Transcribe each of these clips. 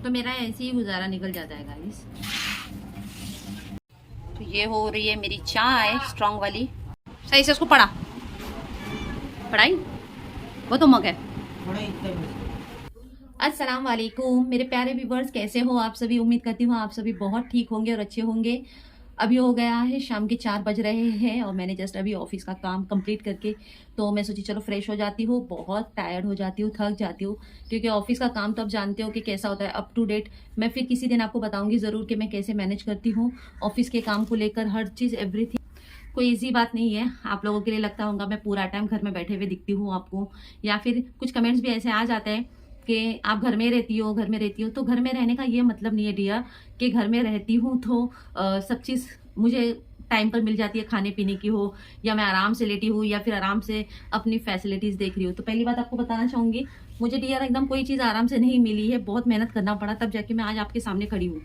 तो मेरा ऐसे ही गुजारा निकल जाता है गाइस। तो ये हो रही है मेरी चाय स्ट्रॉन्ग वाली। सही से उसको पढ़ाई वो तो मग है। अस्सलाम वालेकुम मेरे प्यारे व्यूवर्स, कैसे हो आप सभी। उम्मीद करती हूँ आप सभी बहुत ठीक होंगे और अच्छे होंगे। अभी हो गया है शाम के 4 बज रहे हैं और मैंने जस्ट अभी ऑफिस का काम कंप्लीट करके तो मैं सोची चलो फ्रेश हो जाती हूँ। बहुत टायर्ड हो जाती हूँ, थक जाती हूँ, क्योंकि ऑफिस का काम तो आप जानते हो कि कैसा होता है, अप टू डेट। मैं फिर किसी दिन आपको बताऊंगी ज़रूर कि मैं कैसे मैनेज करती हूँ ऑफिस के काम को लेकर, हर चीज़ एवरीथिंग। कोई इजी बात नहीं है। आप लोगों के लिए लगता होगा मैं पूरा टाइम घर में बैठे हुए दिखती हूँ आपको, या फिर कुछ कमेंट्स भी ऐसे आ जाते हैं कि आप घर में रहती हो, घर में रहती हो। तो घर में रहने का ये मतलब नहीं है डियर कि घर में रहती हूँ तो सब चीज़ मुझे टाइम पर मिल जाती है, खाने पीने की हो, या मैं आराम से लेटी हूँ, या फिर आराम से अपनी फैसिलिटीज़ देख रही हूँ। तो पहली बात आपको बताना चाहूँगी, मुझे डियर एकदम कोई चीज़ आराम से नहीं मिली है। बहुत मेहनत करना पड़ा तब जाके मैं आज आपके सामने खड़ी हूँ।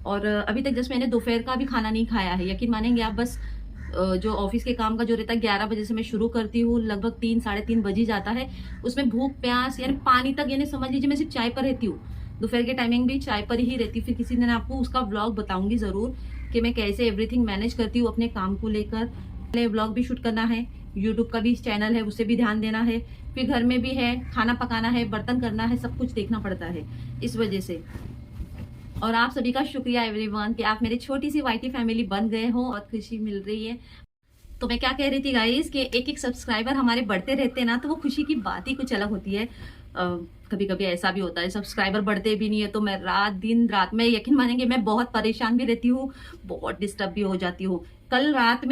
और अभी तक जस्ट मैंने दोपहर का भी खाना नहीं खाया है। यकीन मानेंगे आप, बस जो ऑफिस के काम का जो रहता है 11 बजे से मैं शुरू करती हूँ, लगभग 3 साढ़े 3 बज ही जाता है। उसमें भूख प्यास यानी पानी तक, यानी समझ लीजिए मैं सिर्फ चाय पर रहती हूँ। दोपहर के टाइमिंग भी चाय पर ही रहती हूँ। फिर किसी दिन आपको उसका व्लॉग बताऊंगी ज़रूर कि मैं कैसे एवरीथिंग मैनेज करती हूँ अपने काम को लेकर। व्लॉग भी शूट करना है, यूट्यूब का भी चैनल है उसे भी ध्यान देना है, फिर घर में भी है, खाना पकाना है, बर्तन करना है, सब कुछ देखना पड़ता है इस वजह से। और आप सभी का शुक्रिया एवरीवन कि आप मेरी छोटी सी वाईटी फैमिली बन गए हो, बहुत खुशी मिल रही है। तो मैं क्या कह रही थी गाइस कि एक एक सब्सक्राइबर हमारे बढ़ते रहते हैं ना, तो वो खुशी की बात ही कुछ अलग होती है। कभी कभी ऐसा भी होता है सब्सक्राइबर बढ़ते भी नहीं है तो मैं रात में यकीन मानेंगे मैं बहुत परेशान भी रहती हूँ, बहुत डिस्टर्ब भी हो जाती हूँ। कल रात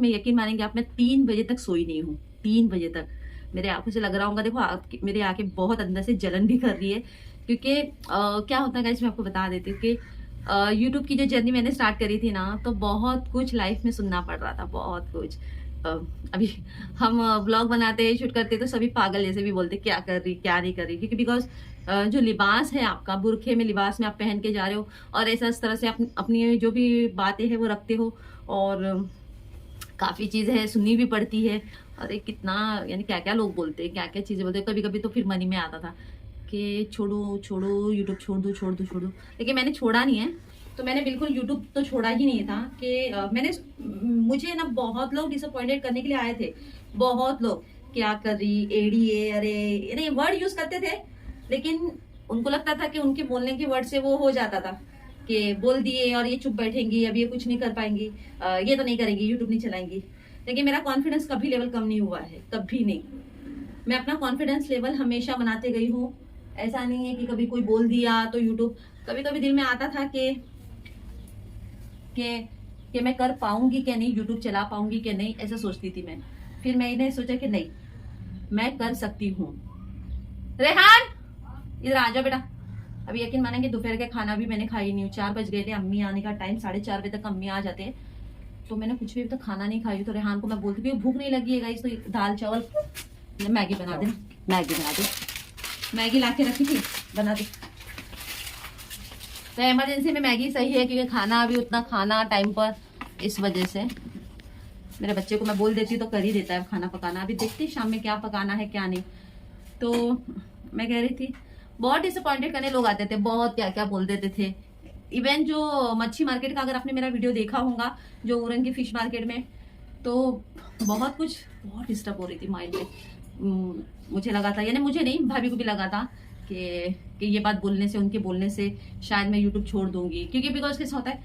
में यकीन मानेंगे आप, मैं 3 बजे तक सोई नहीं हूँ। 3 बजे तक मेरे आंखों से लग रहा होगा, देखो मेरी आंखें बहुत अंदर से जलन भी कर रही है, क्योंकि क्या होता है गाइस, मैं आपको बता देती हूँ कि यूट्यूब की जो जर्नी मैंने स्टार्ट करी थी ना, तो बहुत कुछ लाइफ में सुनना पड़ रहा था, बहुत कुछ। अभी हम ब्लॉग बनाते शूट करते तो सभी पागल जैसे भी बोलते क्या कर रही क्या नहीं कर रही, क्योंकि बिकॉज जो लिबास है आपका, बुरखे में लिबास में आप पहन के जा रहे हो और ऐसा इस तरह से अपनी जो भी बातें हैं वो रखते हो, और काफ़ी चीज़ें है सुननी भी पड़ती है। अरे कितना यानी क्या क्या लोग बोलते हैं, क्या क्या चीज़ें बोलते हैं। कभी कभी तो फिर मन ही में आता था कि छोड़ो छोड़ो यूट्यूब, छोड़ दूँ, लेकिन मैंने छोड़ा नहीं है। तो मैंने बिल्कुल यूट्यूब तो छोड़ा ही नहीं था कि मुझे ना बहुत लोग डिसअपॉइंटेड करने के लिए आए थे। बहुत लोग क्या कर रही एडीए, अरे वर्ड यूज करते थे, लेकिन उनको लगता था कि उनके बोलने के वर्ड से वो हो जाता था कि बोल दिए और ये चुप बैठेंगी, अब ये कुछ नहीं कर पाएंगी, ये तो नहीं करेंगी, यूट्यूब नहीं चलाएंगी। लेकिन मेरा कॉन्फिडेंस कभी लेवल कम नहीं हुआ है, कभी नहीं। मैं अपना कॉन्फिडेंस लेवल हमेशा बनाते गई हूँ। ऐसा नहीं है कि कभी कोई बोल दिया तो यूट्यूब, कभी कभी दिल में आता था कि मैं कर पाऊंगी कि नहीं, यूट्यूब चला पाऊंगी कि नहीं, ऐसा सोचती थी मैं। फिर मैंने सोचा कि नहीं, मैं कर सकती हूँ। रेहान इधर आ जाओ बेटा। अभी यकीन मानेंगे दोपहर का खाना भी मैंने खाई नहीं हूँ। 4 बज गए थे, अम्मी आने का टाइम, 4:30 बजे तक अम्मी आ जाते हैं, तो मैंने कुछ भी अभी तक खाना नहीं खाई। तो रेहान को मैं बोलती थी भूख नहीं लगी है गाइस, तो दाल चावल मैगी बना दे, मैगी ला के रखी थी, बना दे। तो इमरजेंसी में मैगी सही है, क्योंकि खाना अभी उतना खाना टाइम पर, इस वजह से मेरे बच्चे को मैं बोल देती हूँ तो कर ही देता है खाना पकाना। अभी देखते हैं शाम में क्या पकाना है क्या नहीं। तो मैं कह रही थी बहुत डिसअपॉइंटेड करने लोग आते थे, बहुत क्या क्या बोल देते थे। इवन जो मच्छी मार्केट का, अगर आपने मेरा वीडियो देखा होगा जो उरन की फिश मार्केट में, तो बहुत डिस्टर्ब हो रही थी माइंड में। मुझे लगा था, यानी मुझे नहीं, भाभी को भी लगा था कि ये बात बोलने से, उनके बोलने से शायद मैं यूट्यूब छोड़ दूंगी। क्योंकि बिकॉज कैसा होता है,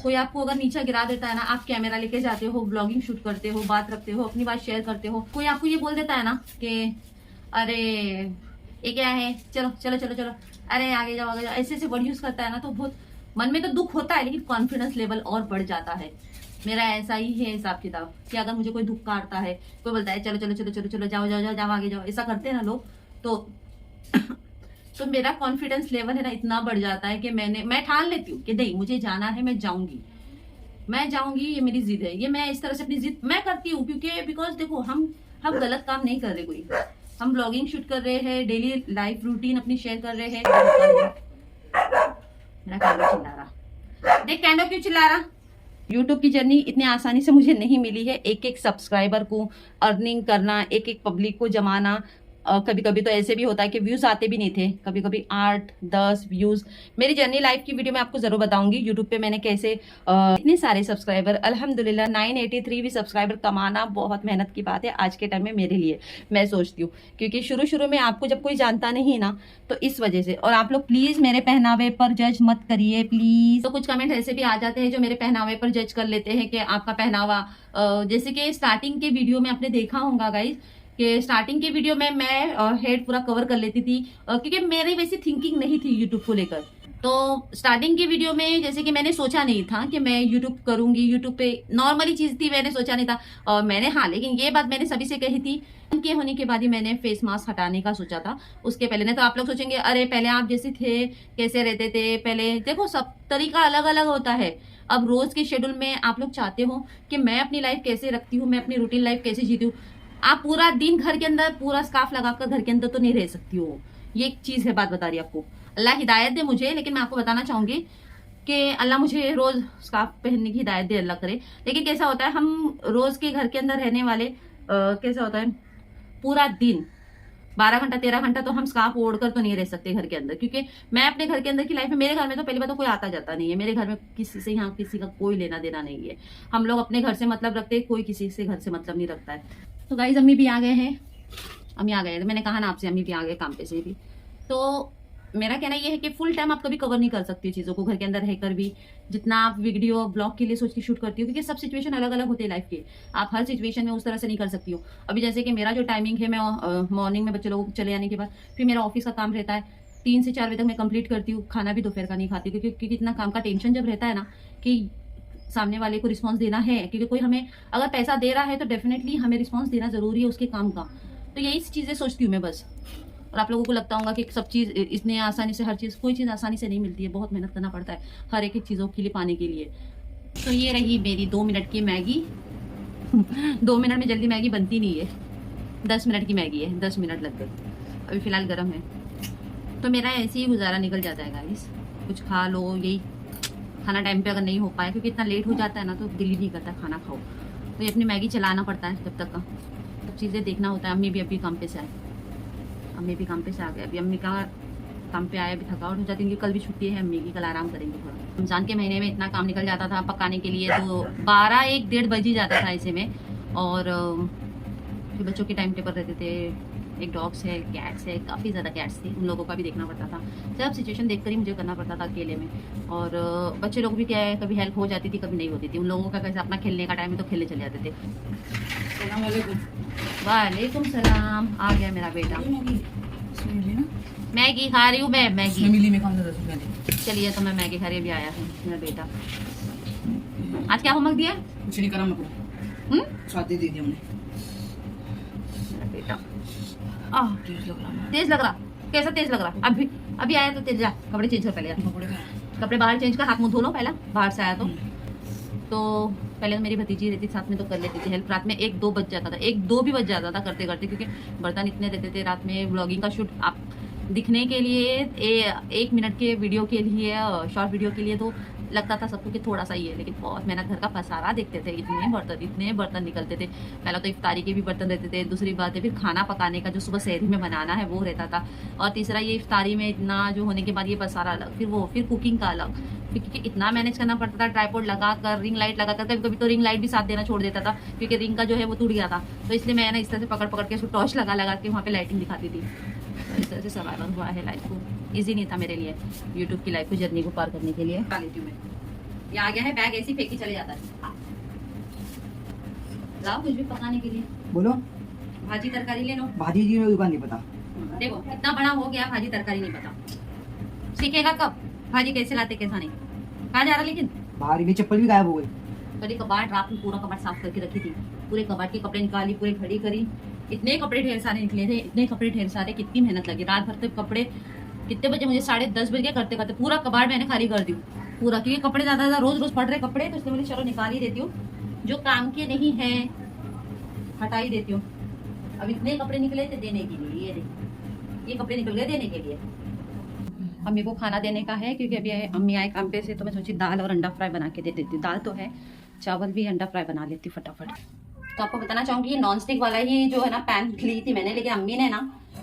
कोई आपको अगर नीचे गिरा देता है ना, आप कैमरा लेके जाते हो, ब्लॉगिंग शूट करते हो, बात रखते हो, अपनी बात शेयर करते हो, कोई आपको ये बोल देता है ना कि अरे ये क्या है, चलो चलो चलो चलो, अरे आगे जाओ आगे जाओ, ऐसे ऐसे वर्ड यूज करता है ना, तो बहुत मन में तो दुख होता है, लेकिन कॉन्फिडेंस लेवल और बढ़ जाता है। मेरा ऐसा ही है हिसाब किताब कि अगर मुझे कोई दुख काटता है, कोई बोलता है चलो चलो चलो चलो चलो जाओ जाओ जाओ जाओ आगे जाओ, ऐसा करते हैं ना लोग, तो मेरा कॉन्फिडेंस लेवल है ना इतना बढ़ जाता है कि मैं ठान लेती हूँ कि नहीं मुझे जाना है, मैं जाऊंगी, ये मेरी जिद है। ये मैं इस तरह से अपनी जिद मैं करती हूँ, क्योंकि बिकॉज देखो हम गलत काम नहीं कर रहे, कोई हम ब्लॉगिंग शूट कर रहे हैं, डेली लाइफ रूटीन अपनी शेयर कर रहे हैं। मेरा कैमरा चिल्ला रहा, देख कैमरा क्यों चिल्ला रहा। यूट्यूब की जर्नी इतनी आसानी से मुझे नहीं मिली है। एक एक सब्सक्राइबर को अर्निंग करना, एक एक पब्लिक को जमाना, कभी कभी तो ऐसे भी होता है कि व्यूज आते भी नहीं थे, कभी कभी 8-10 व्यूज। मेरी जर्नी लाइफ की वीडियो में आपको जरूर बताऊंगी यूट्यूब पे मैंने कैसे इतने सारे सब्सक्राइबर, अल्हम्दुलिल्लाह 983 भी सब्सक्राइबर कमाना बहुत मेहनत की बात है आज के टाइम में मेरे लिए, मैं सोचती हूँ। क्योंकि शुरू शुरू में आपको जब कोई जानता नहीं ना, तो इस वजह से। और आप लोग प्लीज मेरे पहनावे पर जज मत करिए प्लीज। तो कुछ कमेंट ऐसे भी आ जाते हैं जो मेरे पहनावे पर जज कर लेते हैं कि आपका पहनावा, जैसे कि स्टार्टिंग के वीडियो में आपने देखा होगा गाइज कि स्टार्टिंग के वीडियो में मैं हेड पूरा कवर कर लेती थी, क्योंकि मेरी वैसी थिंकिंग नहीं थी यूट्यूब को लेकर। तो स्टार्टिंग के वीडियो में जैसे कि मैंने सोचा नहीं था कि मैं यूट्यूब करूंगी, यूट्यूब पे नॉर्मली चीज थी, मैंने सोचा नहीं था। और मैंने, हाँ, लेकिन ये बात मैंने सभी से कही थी के होने के बाद ही मैंने फेस मास्क हटाने का सोचा था, उसके पहले नहीं। तो आप लोग सोचेंगे अरे पहले आप जैसे थे कैसे रहते थे पहले, देखो सब तरीका अलग अलग होता है। अब रोज के शेड्यूल में आप लोग चाहते हो कि मैं अपनी लाइफ कैसे रखती हूँ, मैं अपनी रूटीन लाइफ कैसे जीती हूँ। आप पूरा दिन घर के अंदर पूरा स्कार्फ लगाकर घर के अंदर तो नहीं रह सकती हो, ये एक चीज है, बात बता रही आपको। अल्लाह हिदायत दे मुझे, लेकिन मैं आपको बताना चाहूंगी कि अल्लाह मुझे रोज स्कार्फ पहनने की हिदायत दे, अल्लाह करे। लेकिन कैसा होता है, हम रोज के घर के अंदर रहने वाले कैसा होता है, पूरा दिन 12 घंटा 13 घंटा तो हम स्कार्फ ओढ़कर तो नहीं रह सकते घर के अंदर। क्योंकि मैं अपने घर के अंदर की लाइफ में, मेरे घर में तो पहली बात तो कोई आता जाता नहीं है, मेरे घर में किसी से यहाँ किसी का कोई लेना देना नहीं है। हम लोग अपने घर से मतलब रखते हैं, कोई किसी से घर से मतलब नहीं रखता है। तो गाइज अम्मी भी आ गए हैं, अम्मी आ गए, तो मैंने कहा ना आपसे, अम्मी भी आ गए काम पे से भी। तो मेरा कहना ये है कि फुल टाइम आप कभी कवर नहीं कर सकती चीज़ों को घर के अंदर रहकर भी, जितना आप वीडियो ब्लॉग के लिए सोच के शूट करती हो, क्योंकि सब सिचुएशन अलग अलग होते हैं लाइफ के। आप हर सिचुएशन में उस तरह से नहीं कर सकती हो। अभी जैसे कि मेरा जो टाइमिंग है, मैं मॉर्निंग में बच्चे लोगों को चले आने के बाद फिर मेरा ऑफिस का काम रहता है, 3 से 4 बजे तक मैं कंप्लीट करती हूँ। खाना भी दोपहर का नहीं खाती, क्योंकि इतना काम का टेंशन जब रहता है ना कि सामने वाले को रिस्पांस देना है, क्योंकि कोई हमें अगर पैसा दे रहा है तो डेफिनेटली हमें रिस्पांस देना जरूरी है उसके काम का। तो यही चीज़ें सोचती हूँ मैं बस। और आप लोगों को लगता होगा कि सब चीज़ इतने आसानी से, हर चीज़, कोई चीज़ आसानी से नहीं मिलती है, बहुत मेहनत करना पड़ता है हर एक चीज़ों के लिए पाने के लिए। तो ये रही मेरी 2 मिनट की मैगी 2 मिनट में जल्दी मैगी बनती नहीं है, 10 मिनट की मैगी है, 10 मिनट लग गए। अभी फ़िलहाल गर्म है, तो मेरा ऐसे ही गुजारा निकल जाता है गाइस। कुछ खा लो, यही खाना टाइम पे अगर नहीं हो पाया, क्योंकि इतना लेट हो जाता है ना तो दिल ही नहीं करता खाना खाओ, तो ये अपनी मैगी चलाना पड़ता है जब तक का, सब चीज़ें देखना होता है। अम्मी भी अभी काम पे से आए, अम्मी भी काम पे से आ गए। अभी अम्मी का काम पे आए, अभी थकावट हो जाती है, क्योंकि कल भी छुट्टी है अम्मी की, कल आराम करेंगे थोड़ा। रमजान के महीने में इतना काम निकल जाता था पकाने के लिए, तो 12-1-1:30 बज ही जाता था ऐसे में। और फिर बच्चों के टाइम टेबल रहते थे, एक डॉग्स है, कैट्स है, काफ़ी ज़्यादा कैट्स थी, उन लोगों का भी देखना पड़ता था। सब सिचुएशन देखकर ही मुझे करना पड़ता था अकेले में। और बच्चे लोग भी क्या है, कभी हेल्प हो जाती थी, कभी नहीं होती थी। उन लोगों का कैसे अपना खेलने का टाइम है तो खेलने चले जाते थे। वालेकुम सलाम, आ गया मेरा बेटा। मैगी खा रही हूँ मैं, मैगी। चलिए, तो मैं मैगी खा रही, भी आया है मेरा बेटा। आज क्या होमवर्क दिया? कुछ नहीं करा हमको, शादी दे दी हमने। मेरा बेटा तेज लग रहा, कैसा तेज लग रहा? अभी आया तो तेज, जा कपड़े चेंज कर पहले, कपड़े बाहर चेंज कर, हाथ मुंह धो लो पहला, बाहर से आया तो पहले तो मेरी भतीजी रहती साथ में तो कर लेती थी हेल्प। रात में 1-2 बज जाता था, 1-2 भी बज जाता था करते करते, क्योंकि बर्तन इतने रहते थे रात में। ब्लॉगिंग का शूट आप दिखने के लिए 1 मिनट के वीडियो के लिए, शॉर्ट वीडियो के लिए तो लगता था सबको कि थोड़ा सा ही है, लेकिन बहुत मेहनत, घर का पसारा देखते थे, इतने बर्तन निकलते थे। पहला तो इफ्तारी के भी बर्तन रहते थे, दूसरी बात है फिर खाना पकाने का जो सुबह सहरी में बनाना है वो रहता था, और तीसरा ये इफ्तारी में इतना जो होने के बाद ये पसारा अलग, फिर कुकिंग का अलग, क्योंकि इतना मैनेज करना पड़ता था। ट्राइपॉड लगा कर, रिंग लाइट लगा कर, कभी कभी तो रिंग लाइट भी साथ देना छोड़ देता था, क्योंकि रिंग का जो है वो टूट गया था। तो इसलिए मैं ना इस तरह से पकड़ पकड़ के उसको टॉर्च लगा के वहाँ पे लाइटिंग दिखाती थी। तो इस तरह से सर्वाइवल हुआ है लाइफ को। ईजी नहीं था मेरे लिए यूट्यूब की लाइफ को, जर्नी को पार करने के लिए। ये आ गया है बैग, ऐसे फेंक के चले जाता है। लाओ कुछ भी पकाने के लिए, बोलो। भाजी तरकारी ले लो। भाजी जी में दुकान नहीं पता। देखो इतना बड़ा हो गया, भाजी तरकारी नहीं पता, सीखेगा कब? भाजी कैसे लाते कैसा नहीं, कहाँ जा रहा? लेकिन बाहर में चप्पल भी गायब हो गई। कभी कबाड़, रात में पूरा कबाड़ साफ करके रखी थी, पूरे कबाड़ के कपड़े निकाली, पूरी घड़ी करी, इतने कपड़े ढेर सारे निकले थे, इतने कपड़े ढेर सारे, कितनी मेहनत लगी। रात भर तक कपड़े, कितने बजे, मुझे 10:30 बजे करते करते पूरा कबाड़ मैंने खाली कर दी पूरा, क्योंकि कपड़े ज्यादा रोज पड़ रहे कपड़े, तो इसलिए मुझे चलो निकाल ही देती हूँ, जो काम के नहीं है हटा ही देती हूँ। अब इतने कपड़े निकले थे देने के लिए, ये कपड़े निकल गए देने के लिए। अम्मी को खाना देने का है, क्योंकि अभी अम्मी आए काम पे से, तो मैं सोची दाल और अंडा फ्राई बना के दे देती हूँ। दाल तो है, चावल भी, अंडा फ्राई बना लेती हूँ फटाफट। तो आपको बताना चाहूँगी, ये नॉन स्टिक वाला ही जो है ना पैन ली थी मैंने, लेकिन अम्मी ने ना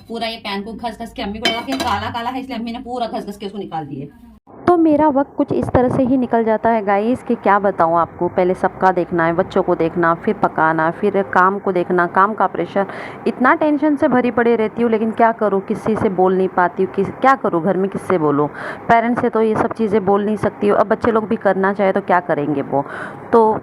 पूरा ये पैन को घस घस के अम्मी को लगा कि काला काला है, इसलिए अम्मी ने पूरा घस घस के उसको निकाल दिए। तो मेरा वक्त कुछ इस तरह से ही निकल जाता है गाइस कि क्या बताऊँ आपको। पहले सबका देखना है, बच्चों को देखना, फिर पकाना, फिर काम को देखना, काम का प्रेशर, इतना टेंशन से भरी पड़ी रहती हूँ। लेकिन क्या करूँ, किसी से बोल नहीं पाती हूँ, क्या करूँ, घर में किससे बोलूँ। पेरेंट्स से तो ये सब चीज़ें बोल नहीं सकती हूँ। अब बच्चे लोग भी करना चाहे तो क्या करेंगे वो। तो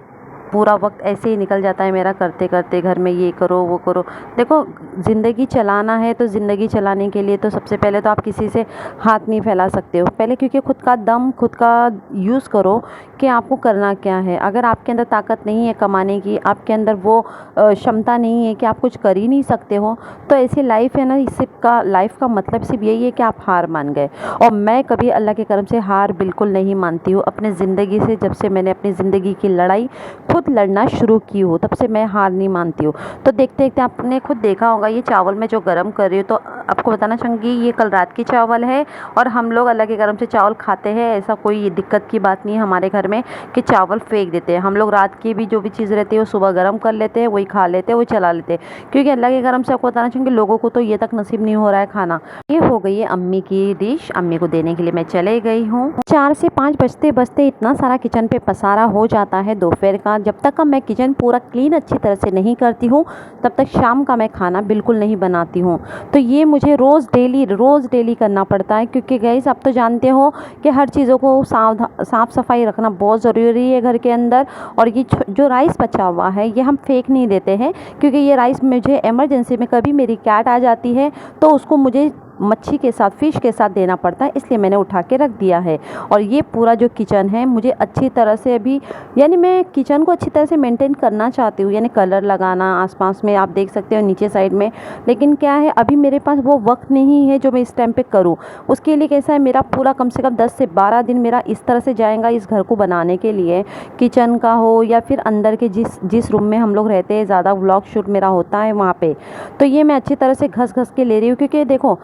पूरा वक्त ऐसे ही निकल जाता है मेरा, करते करते घर में ये करो वो करो। देखो, ज़िंदगी चलाना है तो ज़िंदगी चलाने के लिए तो सबसे पहले तो आप किसी से हाथ नहीं फैला सकते हो। पहले क्योंकि खुद का दम, खुद का यूज़ करो कि आपको करना क्या है। अगर आपके अंदर ताकत नहीं है कमाने की, आपके अंदर वो क्षमता नहीं है कि आप कुछ कर ही नहीं सकते हो, तो ऐसी लाइफ है ना, लाइफ का मतलब सिर्फ यही है कि आप हार मान गए। और मैं कभी अल्लाह के करम से हार बिल्कुल नहीं मानती हूँ अपने ज़िंदगी से। जब से मैंने अपनी ज़िंदगी की लड़ाई खुद लड़ना शुरू की हूँ, तब से मैं हार नहीं मानती हूँ। तो देखते देखते आपने खुद देखा होगा, ये चावल मैं जो गर्म कर रही हूँ, तो आपको बताना चाहूँगी ये कल रात की चावल है। और हम लोग अल्लाह के करम से चावल खाते हैं, ऐसा कोई दिक्कत की बात नहीं है हमारे घर में कि चावल फेंक देते हैं। हम लोग रात की भी जो भी चीज़ रहती है वो सुबह गर्म कर लेते हैं, वही खा लेते हैं, वही चला लेते हैं। क्योंकि अल्लाह के करम से आपको बताना चाहूँगी लोगों को तो ये तक नसीब नहीं हो रहा है खाना। ये हो गई है अम्मी की डिश, अम्मी को देने के लिए मैं चले गई हूँ। 4 से 5 बजते बजते इतना सारा किचन पे पसारा हो जाता है दोपहर का। जब तक मैं किचन पूरा क्लीन अच्छी तरह से नहीं करती हूँ, तब तक शाम का मैं खाना बिल्कुल नहीं बनाती हूँ। तो ये मुझे रोज़ डेली करना पड़ता है। क्योंकि गाइस, आप तो जानते हो कि हर चीज़ों को साफ़ सफाई रखना बहुत ज़रूरी है घर के अंदर। और ये जो राइस बचा हुआ है ये हम फेंक नहीं देते हैं, क्योंकि ये राइस मुझे इमरजेंसी में कभी मेरी कैट आ जाती है तो उसको मुझे मच्छी के साथ, फ़िश के साथ देना पड़ता है, इसलिए मैंने उठा के रख दिया है। और ये पूरा जो किचन है मुझे अच्छी तरह से अभी, यानी मैं किचन को अच्छी तरह से मेंटेन करना चाहती हूँ, यानी कलर लगाना आसपास में, आप देख सकते हो नीचे साइड में। लेकिन क्या है, अभी मेरे पास वो वक्त नहीं है जो मैं इस टाइम पे करूँ। उसके लिए कैसा है, मेरा पूरा कम से कम 10 से 12 दिन मेरा इस तरह से जाएगा इस घर को बनाने के लिए। किचन का हो या फिर अंदर के जिस रूम में हम लोग रहते हैं, ज़्यादा व्लॉग शूट मेरा होता है वहाँ पे, तो ये मैं अच्छी तरह से घस के ले रही हूँ। क्योंकि देखो,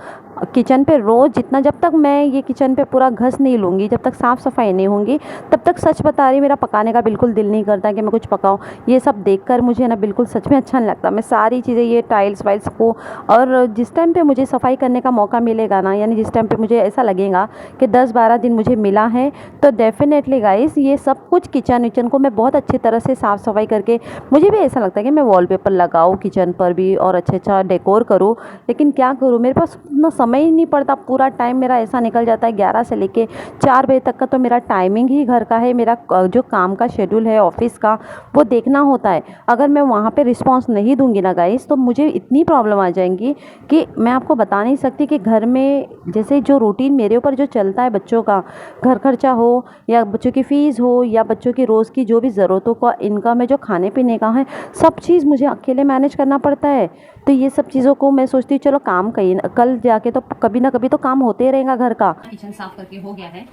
किचन पे रोज़ जितना, जब तक मैं ये किचन पे पूरा घस नहीं लूँगी, जब तक साफ़ सफाई नहीं होंगी, तब तक सच बता रही, मेरा पकाने का बिल्कुल दिल नहीं करता कि मैं कुछ पकाऊँ। ये सब देखकर मुझे ना बिल्कुल सच में अच्छा नहीं लगता। मैं सारी चीज़ें, ये टाइल्स वाइल्स को, और जिस टाइम पे मुझे सफाई करने का मौका मिलेगा ना, यानी जिस टाइम पे मुझे ऐसा लगेगा कि 10-12 दिन मुझे मिला है, तो डेफिनेटली गाइस ये सब कुछ किचन को मैं बहुत अच्छी तरह से साफ़ सफाई करके, मुझे भी ऐसा लगता है कि मैं वॉलपेपर लगाऊँ किचन पर भी और अच्छा डेकोर करूँ। लेकिन क्या करूँ, मेरे पास इतना समय ही नहीं पड़ता। पूरा टाइम मेरा ऐसा निकल जाता है, 11 से लेके 4 बजे तक का तो मेरा टाइमिंग ही घर का है। मेरा जो काम का शेड्यूल है ऑफिस का, वो देखना होता है। अगर मैं वहाँ पे रिस्पांस नहीं दूंगी ना गाइस, तो मुझे इतनी प्रॉब्लम आ जाएंगी कि मैं आपको बता नहीं सकती। कि घर में जैसे जो रूटीन मेरे ऊपर जो चलता है, बच्चों का घर खर्चा हो या बच्चों की फ़ीस हो या बच्चों की रोज़ की जो भी ज़रूरतों का इनकम है, जो खाने पीने का है, सब चीज़ मुझे अकेले मैनेज करना पड़ता है। तो ये सब चीज़ों को मैं सोचती हूँ चलो काम कल जाके तो कभी ना कभी तो काम होते ही रहेगा घर का। किचन साफ करके हो गया है,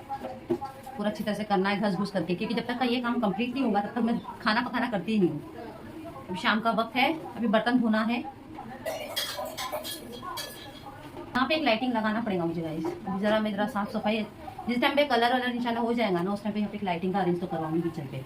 पूरा अच्छी तरह से करना है घस घुस करके, क्योंकि जब तक का ये काम कंप्लीट नहीं होगा तब तक मैं खाना पकाना करती ही नहीं हूँ। अभी शाम का वक्त है, अभी बर्तन धोना है। यहाँ पे एक लाइटिंग लगाना पड़ेगा मुझे गाइस। अभी जरा साफ सफाई, जिस टाइम पे कलर इंशाल्लाह हो जाएगा ना, उस टाइम पे यहाँ पे एक लाइटिंग का अरेंज तो करवाऊंगी किचन पे।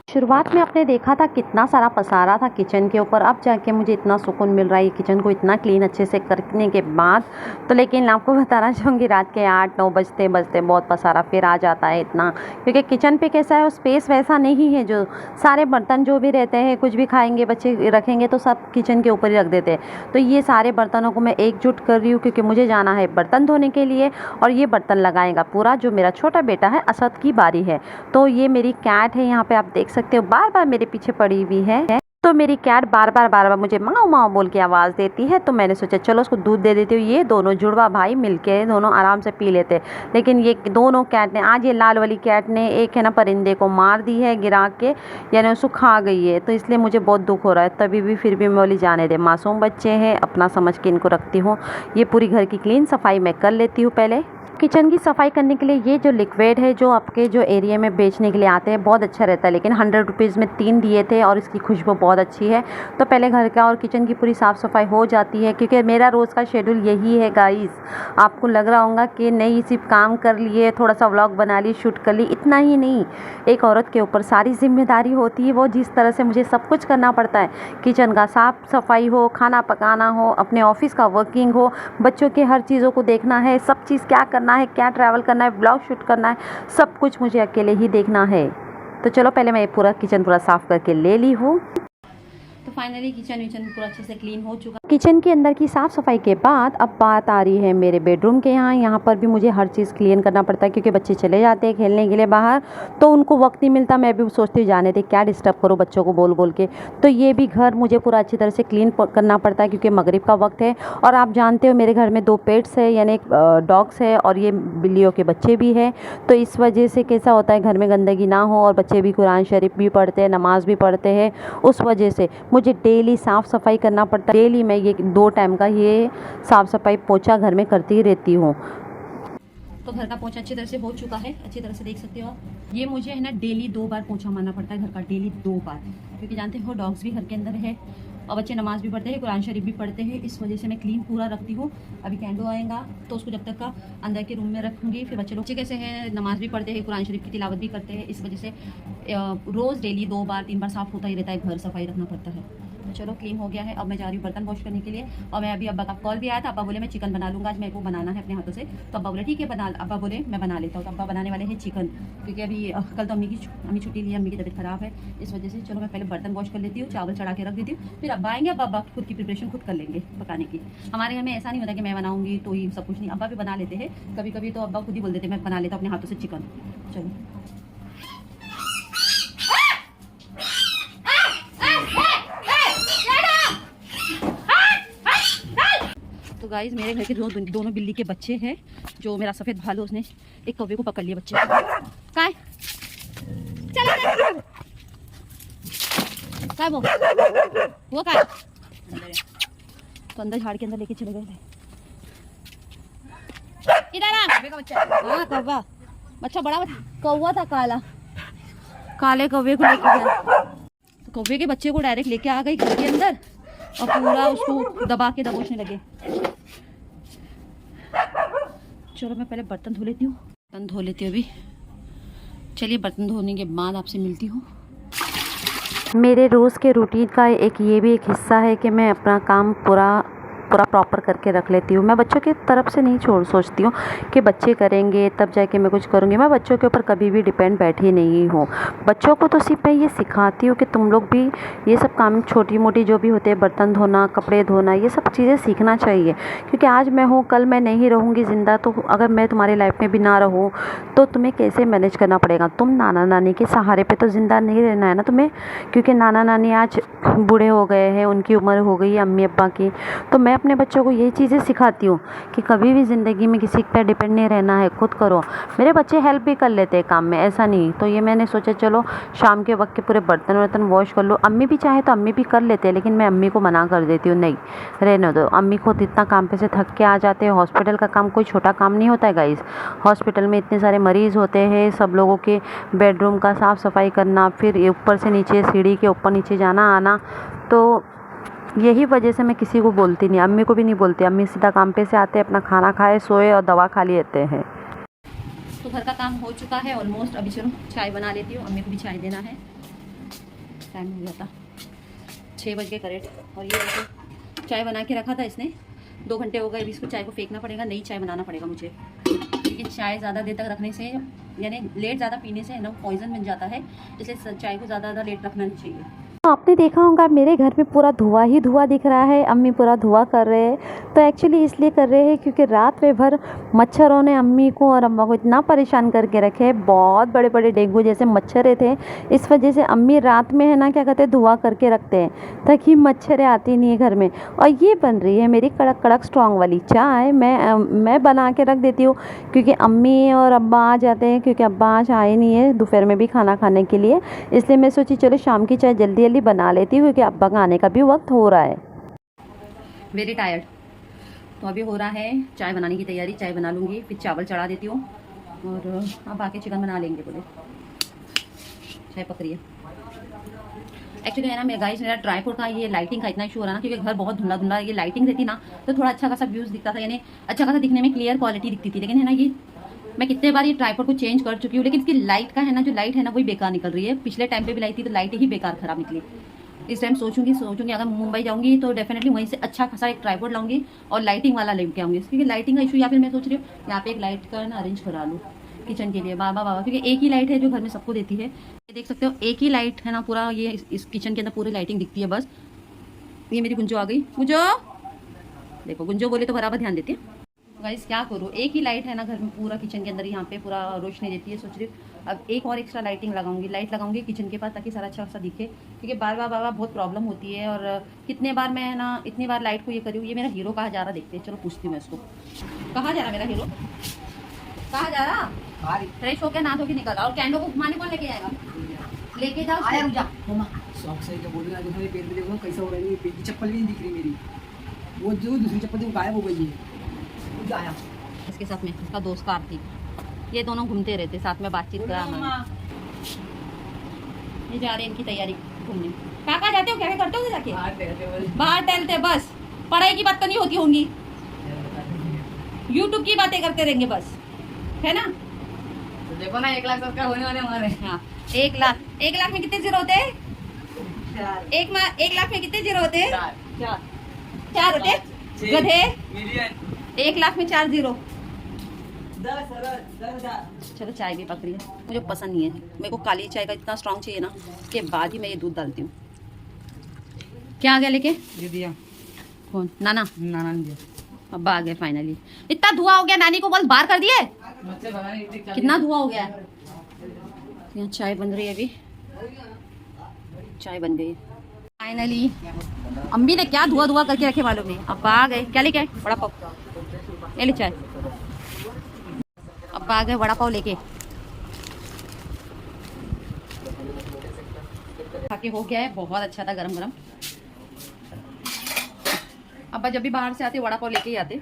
शुरुआत में आपने देखा था कितना सारा पसारा था किचन के ऊपर, अब जाके मुझे इतना सुकून मिल रहा है किचन को इतना क्लीन अच्छे से करने के बाद। तो लेकिन आपको बताना चाहूँगी रात के 8-9 बजते बहुत पसारा फिर आ जाता है इतना। क्योंकि किचन पे कैसा है, वो स्पेस वैसा नहीं है, जो सारे बर्तन जो भी रहते हैं, कुछ भी खाएंगे बच्चे रखेंगे तो सब किचन के ऊपर ही रख देते हैं। तो ये सारे बर्तनों को मैं एकजुट कर रही हूँ, क्योंकि मुझे जाना है बर्तन धोने के लिए। और ये बर्तन लगाएगा पूरा जो मेरा छोटा बेटा है, असद की बारी है। तो ये मेरी कैट है, यहाँ पे आप देख सकते हो, बार बार मेरे पीछे पड़ी हुई है। तो मेरी कैट बार बार मुझे माँ माँ बोल के आवाज़ देती है। तो मैंने सोचा चलो उसको दूध दे देती हूँ। ये दोनों जुड़वा भाई मिलके दोनों आराम से पी लेते। लेकिन ये दोनों कैट ने, आज ये लाल वाली कैट ने एक है ना परिंदे को मार दी है गिरा के, यानी उसको खा गई है। तो इसलिए मुझे बहुत दुख हो रहा है। तभी भी फिर भी मैं बोली जाने दे, मासूम बच्चे हैं, अपना समझ के इनको रखती हूँ। ये पूरी घर की क्लीन सफाई मैं कर लेती हूँ पहले। किचन की सफाई करने के लिए ये जो लिक्विड है जो आपके जो एरिया में बेचने के लिए आते हैं बहुत अच्छा रहता है, लेकिन 100 रुपीज़ में 3 दिए थे और इसकी खुशबू बहुत अच्छी है। तो पहले घर का और किचन की पूरी साफ़ सफाई हो जाती है, क्योंकि मेरा रोज़ का शेड्यूल यही है गाइस। आपको लग रहा होगा कि नहीं सिर्फ काम कर लिए, थोड़ा सा व्लॉग बना ली, शूट कर ली, इतना ही नहीं। एक औरत के ऊपर सारी जिम्मेदारी होती है। वो जिस तरह से मुझे सब कुछ करना पड़ता है, किचन का साफ़ सफाई हो, खाना पकाना हो, अपने ऑफिस का वर्किंग हो, बच्चों के हर चीज़ों को देखना है, सब चीज़ क्या करना है, क्या ट्रैवल करना है, ब्लॉग शूट करना है, सब कुछ मुझे अकेले ही देखना है। तो चलो पहले मैं पूरा किचन पूरा साफ़ करके ले ली हूँ। तो फाइनली किचन पूरा अच्छे से क्लीन हो चुका। किचन के अंदर की साफ़ सफाई के बाद अब बात आ रही है मेरे बेडरूम के यहाँ पर भी मुझे हर चीज़ क्लीन करना पड़ता है, क्योंकि बच्चे चले जाते हैं खेलने के लिए बाहर, तो उनको वक्त नहीं मिलता। मैं भी सोचती हूँ जाने दे, क्या डिस्टर्ब करो बच्चों को बोल बोल के। तो ये भी घर मुझे पूरा अच्छी तरह से क्लीन करना पड़ता है, क्योंकि मगरिब का वक्त है। और आप जानते हो मेरे घर में 2 पेट्स है, यानी एक डॉग्स है और ये बिल्लियों के बच्चे भी हैं। तो इस वजह से कैसा होता है, घर में गंदगी ना हो और बच्चे भी कुरान शरीफ भी पढ़ते हैं, नमाज़ भी पढ़ते हैं। उस वजह से मुझे डेली साफ़ सफाई करना पड़ता है। डेली मैं ये 2 टाइम का ये साफ़ सफाई पोछा घर में करती ही रहती हूँ। तो घर का पोछा अच्छी तरह से हो चुका है, अच्छी तरह से देख सकते हो आप। ये मुझे है ना डेली 2 बार पोछा मारना पड़ता है घर का, डेली 2 बार, क्योंकि जानते हो डॉग्स भी घर के अंदर है और बच्चे नमाज़ भी पढ़ते हैं, कुरान शरीफ भी पढ़ते हैं। इस वजह से मैं क्लीन पूरा रखती हूँ। अभी कैंडो आएगा तो उसको जब तक का अंदर के रूम में रखूँगी। फिर बच्चे लोग कैसे हैं, नमाज़ भी पढ़ते हैं, कुरान शरीफ की तिलावत भी करते हैं। इस वजह से रोज़ डेली 2 बार 3 बार साफ़ होता ही रहता है, घर सफाई रखना पड़ता है। तो चलो क्लीन हो गया है। अब मैं जा रही हूँ बर्तन वॉश करने के लिए। और मैं अभी अब्बा का कॉल भी आया था, अब्बा बोले मैं चिकन बना लूँगा, आज मेरे को बनाना है अपने हाथों से। तो अब्बा बोले ठीक है बना, अब्बा बोले मैं बना लेता हूँ। तो अब्बा बनाने वाले हैं चिकन, क्योंकि अभी कल तो अम्मी छुट्टी ली है, अम्मी की तबीयत ख़राब है, इस वजह से। चलो मैं पहले बर्तन वॉश कर लेती हूँ, चावल चढ़ा के रख देती हूँ, फिर अब्बा आएंगे, अब्बा खुद की प्रिपरेशन खुद कर लेंगे पकाने की। हमारे घर में ऐसा नहीं होता कि मैं बनाऊँगी तो ही सब कुछ, नहीं, अब्बा भी बना लेते हैं। कभी कभी तो अब्बा खुद ही बोल देते मैं बना लेता हूँ अपने हाथों से चिकन। चलो तो गाइस मेरे घर के दोनों बिल्ली के बच्चे हैं। जो मेरा सफ़ेद भालू, उसने एक कौवे को पकड़ लिया बच्चे को। काय चलो काय वो काय तो अंदर झाड़ के अंदर लेके चले गए थे। इधर आ कौवे का बच्चा। हाँ कौवा बच्चा बड़ा कौवा था, काले कौवे को लेके गया। तो कौवे के बच्चे को डायरेक्ट लेके आ गई घर के अंदर और पूरा उसको दबा के दबोचने लगे। चलो मैं पहले बर्तन धो लेती हूँ, अभी। चलिए बर्तन धोने के बाद आपसे मिलती हूँ। मेरे रोज़ के रूटीन का ये भी एक हिस्सा है कि मैं अपना काम पूरा प्रॉपर करके रख लेती हूँ। मैं बच्चों की तरफ से नहीं सोचती हूँ कि बच्चे करेंगे तब जाके मैं कुछ करूँगी। मैं बच्चों के ऊपर कभी भी डिपेंड बैठी नहीं हूँ। बच्चों को तो सिर्फ मैं ये सिखाती हूँ कि तुम लोग भी ये सब काम छोटी मोटी जो भी होते हैं, बर्तन धोना, कपड़े धोना, ये सब चीज़ें सीखना चाहिए। क्योंकि आज मैं हूँ, कल मैं नहीं रहूँगी ज़िंदा, तो अगर मैं तुम्हारी लाइफ में भी ना रहूँ तो तुम्हें कैसे मैनेज करना पड़ेगा। तुम नाना नानी के सहारे पे तो ज़िंदा नहीं रहना है ना तुम्हें, क्योंकि नाना नानी आज बूढ़े हो गए हैं, उनकी उम्र हो गई है अम्मी अब्बा की। तो मैं अपने बच्चों को यही चीज़ें सिखाती हूँ कि कभी भी ज़िंदगी में किसी पर डिपेंड नहीं रहना है, खुद करो। मेरे बच्चे हेल्प भी कर लेते हैं काम में, ऐसा नहीं। तो ये मैंने सोचा चलो शाम के वक्त के पूरे बर्तन वर्तन वॉश कर लो। अम्मी भी चाहे तो अम्मी भी कर लेते हैं, लेकिन मैं अम्मी को मना कर देती हूँ, नहीं रहने दो। अम्मी खुद इतना काम पे से थक के आ जाते हैं। हॉस्पिटल का काम कोई छोटा काम नहीं होता है गाइस। हॉस्पिटल में इतने सारे मरीज़ होते हैं, सब लोगों के बेडरूम का साफ़ सफाई करना, फिर ऊपर से नीचे सीढ़ी के ऊपर नीचे जाना आना। तो यही वजह से मैं किसी को बोलती नहीं, अम्मी को भी नहीं बोलती। अम्मी सीधा काम पे से आते, अपना खाना खाए, सोए और दवा खा लेते हैं। तो घर का काम हो चुका है ऑलमोस्ट। अभी चलो चाय बना लेती हूँ, अम्मी को भी चाय देना है। टाइम हो जाता 6 बज के करेक्ट। और ये चाय बना के रखा था इसने, 2 घंटे हो गए। अभी इसको चाय को फेंकना पड़ेगा, नई चाय बनाना पड़ेगा मुझे, क्योंकि चाय ज़्यादा देर तक रखने से, यानी लेट ज़्यादा पीने से ना पॉइजन बन जाता है, इसलिए चाय को ज़्यादा लेट रखना नहीं चाहिए। तो आपने देखा होगा मेरे घर में पूरा धुआं ही धुआं दिख रहा है। अम्मी पूरा धुआं कर रहे हैं। तो एक्चुअली इसलिए कर रहे हैं क्योंकि रात में भर मच्छरों ने अम्मी को और अम्मा को इतना परेशान करके रखे हैं। बहुत बड़े बड़े डेंगू जैसे मच्छर थे। इस वजह से अम्मी रात में है ना क्या कहते हैं, धुआं करके रखते हैं ताकि मच्छरें आती नहीं है घर में। और ये बन रही है मेरी कड़क कड़क स्ट्रॉन्ग वाली चाय। मैं बना के रख देती हूँ, क्योंकि अम्मी और अब्बा आ जाते हैं, क्योंकि अब्बा आज आए नहीं है दोपहर में भी खाना खाने के लिए। इसलिए मैं सोची चलो शाम की चाय जल्दी बना लेती हूँ, क्योंकि अब्बा का आने का भी वक्त हो रहा है। Very tired. तो अभी हो रहा है चाय बनाने की तैयारी, चाय बना लूँगी, फिर चावल चढ़ा देती हूँ और अब आके चिकन बना लेंगे बोले। चाय पक रही है। एक्चुअली है ना मेरा गाइस, मेरा ट्राईपोड का ये लाइटिंग का इतना इशू हो रहा है ना, क्योंकि घर बहुत धुंधला धुंधला, ये लाइटिंग रहती ना तो थोड़ा अच्छा खासा व्यूज़ दिखता था, यानी अच्छा खासा दिखने में क्लियर क्वालिटी दिखती थी। लेकिन है ना ये मैं कितने बार ये ट्राईपोड को चेंज कर चुकी हूँ, लेकिन इसकी लाइट का है ना, जो लाइट है ना वही बेकार निकल रही है। पिछले टाइम पे भी लाई थी तो लाइट ही बेकार खराब निकली। इस टाइम सोचूंगी अगर मुंबई जाऊंगी तो डेफिनेटली वहीं से अच्छा खासा एक ट्राईपोड लाऊंगी और लाइटिंग वाला लेके आऊंगी, क्योंकि लाइटिंग का इशू, या फिर मैं सोच रही हूँ यहाँ पे एक लाइट का ना अरेंज करा लूँ किचन के लिए। बाबा क्योंकि एक ही लाइट है जो घर में सबको देती है, ये देख सकते हो एक ही लाइट है ना पूरा, ये इस किचन के अंदर पूरी लाइटिंग दिखती है बस। ये मेरी गुंजो आ गई, गुंजो देखो, गुंजो बोले तो बराबर ध्यान देती है। गाइस क्या करूँ, एक ही लाइट है ना घर में पूरा किचन के अंदर, यहाँ पे पूरा रोशनी देती है। सोच रही हूँ अब एक और एक्स्ट्रा लाइट लगाऊंगी किचन के पास, ताकि सारा अच्छा सा दिखे, क्योंकि बार बार बहुत प्रॉब्लम होती है। और कितने बार मैं ना इतनी बार लाइट को ये करी हूँ। ये मेरा हीरो कहाँ जा रहा देखते हैं, चलो पूछती हूँ मैं इसको, कहाँ जा रहा मेरा हीरो, कहाँ जा रहा? फ्रेश होकर नहा धो के निकल। और कैंडो को घुमाने कौन लेके जाएगा? लेके जाओ, आया रुक जा मम्मा। शौक से क्या बोल रहे हैं, पेट में देखो कैसा हो रहा है, पेट की चप्पल भी नहीं दिख रही मेरी, वो जो दूसरी चप्पल थी वो गायब हो गई है। आया इसके साथ में इसका दोस्त कार्तिक, ये दोनों घूमते रहते साथ में, बातचीत करा हमारे। ये जा रहे हैं इनकी तैयारी घूमने। कहाँ जाते हो, क्या करते हो जाके? बाहर टहलते बस, पढ़ाई की बात तो नहीं होती होंगी, यूट्यूब की बातें करते रहेंगे बस, है ना? तो देखो ना 1 लाख सब्सक्राइब होने वाले हमारे। हाँ 1 लाख में कितने जीरो होते हैं? 1 लाख में कितने जीरो होते हैं? 4 होते गधे। 1 लाख में 4 जीरो। 10,000। चलो चाय भी पक रही है, मुझे पसंद नहीं है, मेरे को काली चाय का इतना स्ट्रॉन्ग चाहिए ना, के बाद ही मैं ये दूध डालती हूँ। क्या आ गया लेके? दे दिया। कौन? नाना ने दिया। अब आ गए फाइनली। इतना धुआं हो गया, नानी को बस बाहर कर दिए। कितना धुआं हो गया। यहाँ चाय बन रही है, अभी चाय बन गई फाइनली। अम्मी ने क्या धुआं करके रखे मालूम नहीं। अब आ गए, क्या लेके आए? वड़ा पाव। ये ले चाय। अब आ गए वड़ा पाव लेके। खाके हो गया है, बहुत अच्छा था गरम गरम। अब्बा जब भी बाहर से आते वड़ा पाव लेके ही आते।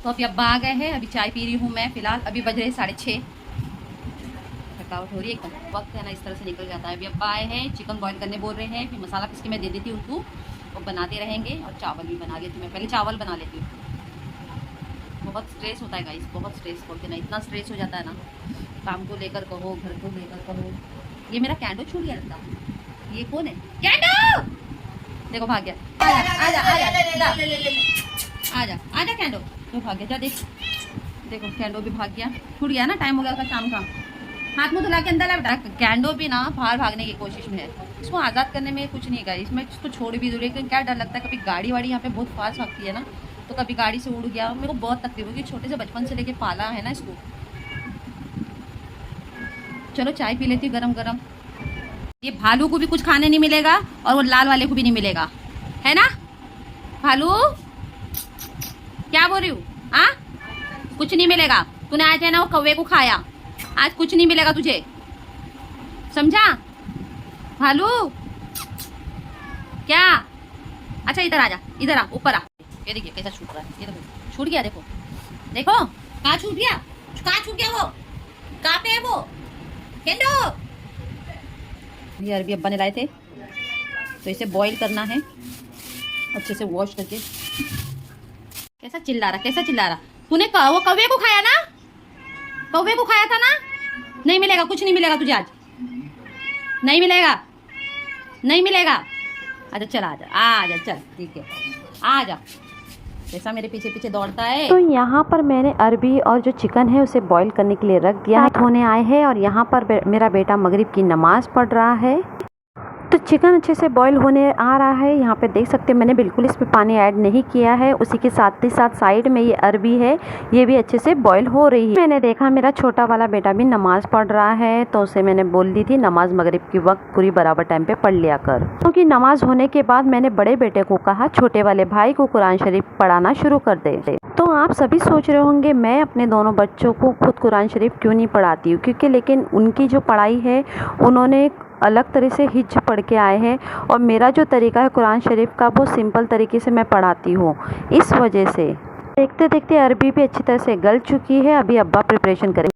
तो अभी अब्बा आ गए हैं, अभी चाय पी रही हूँ मैं फिलहाल। अभी बज रहे 6:30, थकावट हो रही है एकदम। वक्त है ना इस तरह से निकल जाता है। अभी अब्बा आए हैं, चिकन बॉईल करने बोल रहे हैं, फिर मसाला पीस के मैं दे देती हूँ उनको, वो बनाते रहेंगे। और चावल भी बना लेती हूँ मैं, पहले चावल बना लेती हूँ। बहुत स्ट्रेस होता है गाइस, बहुत स्ट्रेस बोलते ना, इतना स्ट्रेस हो जाता है ना, काम को लेकर कहो, घर को लेकर कहो। ये मेरा कैंडो छूट गया लगता है। ये कौन है? कैंडो देखो भाग गया। आजा कैंडो, तो भाग गया। जा देख, देखो कैंडो भी भाग गया, छूट गया ना, टाइम हो गया था शाम का। हाथ मुंह धुला के अंदर ला। कैंडो भी ना बाहर भागने की कोशिश में है, इसको आज़ाद करने में कुछ नहीं गाइस। मैं इसको छोड़ भी दूँ, लेकिन क्या डर लगता है, कभी गाड़ी वाड़ी यहाँ पे बहुत फास्ट भागती है ना, तो कभी गाड़ी से उड़ गया। मेरे को बहुत तकलीफ होगी, छोटे से बचपन से लेके पाला है ना इसको। चलो चाय पी लेती हूँ गरम गरम। ये भालू को भी कुछ खाने नहीं मिलेगा और वो लाल वाले को भी नहीं मिलेगा, है ना भालू? क्या बोल रही हूँ? हाँ कुछ नहीं मिलेगा। तूने आज है ना वो कौवे को खाया, आज कुछ नहीं मिलेगा तुझे, समझा भालू? क्या? अच्छा इधर आ जा, इधर आ, ऊपर आ। ये देखिए कैसा छूट रहा है, ये देखो छूट गया। देखो देखो कहाँ छूट गया, कहाँ छूट गया, वो कहाँ पे है वो केंडो? ये अरबी अब्बा ने लाए थे, तो इसे बॉईल करना है अच्छे से वॉश करके। कैसा चिल्ला रहा? तूने वो कौवे को खाया ना, कौवे को खाया था ना? नहीं मिलेगा, कुछ नहीं मिलेगा तुझे आज, नहीं मिलेगा। अच्छा चल आजा चल, ठीक है आजा। जैसा मेरे पीछे पीछे दौड़ता है। तो यहाँ पर मैंने अरबी और जो चिकन है उसे बॉईल करने के लिए रख दिया है। धोने आए हैं और यहाँ पर मेरा बेटा मगरिब की नमाज़ पढ़ रहा है। तो चिकन अच्छे से बॉईल होने आ रहा है। यहाँ पे देख सकते हैं मैंने बिल्कुल इसमें पानी ऐड नहीं किया है। उसी के साथ ही साथ साइड में ये अरबी है, ये भी अच्छे से बॉईल हो रही है। मैंने देखा मेरा छोटा वाला बेटा भी नमाज़ पढ़ रहा है, तो उसे मैंने बोल दी थी नमाज मगरिब की वक्त पूरी बराबर टाइम पे पढ़ लिया कर। क्योंकि नमाज होने के बाद मैंने बड़े बेटे को कहा छोटे वाले भाई को कुरान शरीफ पढ़ाना शुरू कर दे। तो आप सभी सोच रहे होंगे मैं अपने दोनों बच्चों को खुद कुरान शरीफ क्यों नहीं पढ़ाती हूँ, क्योंकि लेकिन उनकी जो पढ़ाई है उन्होंने अलग तरह से हिज्ज पढ़ के आए हैं और मेरा जो तरीका है कुरान शरीफ का वो सिंपल तरीके से मैं पढ़ाती हूँ। इस वजह से देखते देखते अरबी भी अच्छी तरह से गल चुकी है। अभी अब्बा प्रिपरेशन करेंगे।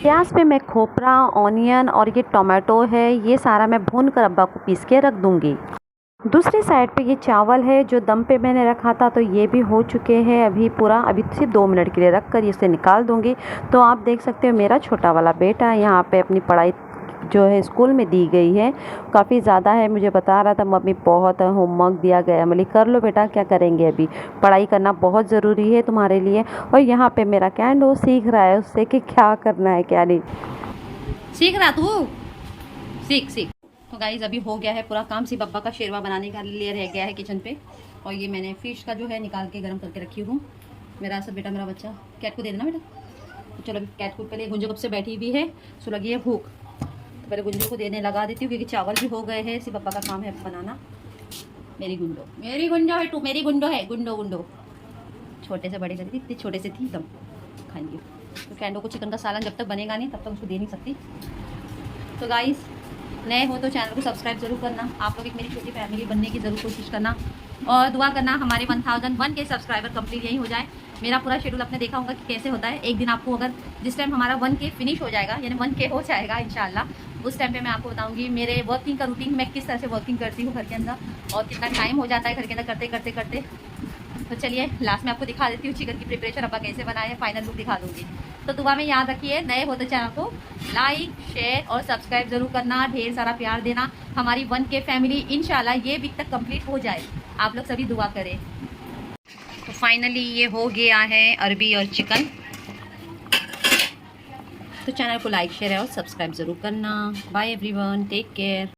गैस पे मैं खोपरा, ऑनियन और ये टोमेटो है, ये सारा मैं भून कर अब्बा को पीस के रख दूंगी। दूसरी साइड पे ये चावल है जो दम पे मैंने रखा था, तो ये भी हो चुके हैं अभी पूरा। अभी सिर्फ 2 मिनट के लिए रख कर इसे निकाल दूंगी। तो आप देख सकते हो मेरा छोटा वाला बेटा यहाँ पे अपनी पढ़ाई जो है स्कूल में दी गई है, काफ़ी ज़्यादा है। मुझे बता रहा था मम्मी बहुत होमवर्क दिया गया। मैं कर लो बेटा, क्या करेंगे, अभी पढ़ाई करना बहुत ज़रूरी है तुम्हारे लिए। और यहाँ पे मेरा कैंडो सीख रहा है उससे कि क्या करना है क्या नहीं। सीख रहा तू, सीख सीख। तो गाइस अभी हो गया है पूरा काम, सिर्फ अब्बा का शेरवा बनाने का लिए रह गया है किचन पे। और ये मैंने फिश का जो है निकाल के गर्म करके रखी हूँ। मेरा सब बेटा, मेरा बच्चा कैट को दे देना बेटा। तो चलो अभी कैट को, पहले गुंजो कब से बैठी हुई है, सो लगी है भूख, तो पहले गुंजो को देने लगा देती हूँ क्योंकि चावल भी हो गए हैं। सिर्फ अब्बा का काम है बनाना। मेरी गुंडो है तू, मेरी गुंडो है, गुंडो गुंडो। छोटे से बड़े करती, इतनी छोटे से थी एकदम खाएंगे। तो कैंडो को चिकन का सालन जब तक बनेगा नहीं तब तक उसको दे नहीं सकती। तो गाइस नए हो तो चैनल को सब्सक्राइब जरूर करना। आप लोग एक मेरी छोटी फैमिली बनने की ज़रूर कोशिश करना और दुआ करना हमारे 1001 के सब्सक्राइबर कंप्लीट यही हो जाए। मेरा पूरा शेड्यूल आपने देखा होगा कि कैसे होता है। एक दिन आपको अगर जिस टाइम हमारा 1K फिनिश हो जाएगा, यानी 1K हो जाएगा इंशाल्लाह, उस टाइम पे मैं आपको बताऊंगी मेरे वर्किंग का रूटीन, मैं किस तरह से वर्किंग करती हूँ घर के अंदर और कितना टाइम हो जाता है घर के अंदर करते करते करते। तो चलिए लास्ट में आपको दिखा देती हूँ चिकन की प्रिपरेशन अब्बा कैसे बनाए हैं, फाइनल लुक दिखा दूँगी। तो दुआ में याद रखिए, नए हो तो चैनल को लाइक शेयर और सब्सक्राइब जरूर करना, ढेर सारा प्यार देना। हमारी 1K फैमिली इंशाल्लाह ये वीक तक कंप्लीट हो जाए, आप लोग सभी दुआ करें। तो फाइनली ये हो गया है अरबी और चिकन। तो चैनल को लाइक शेयर और सब्सक्राइब जरूर करना। Bye everyone, take care.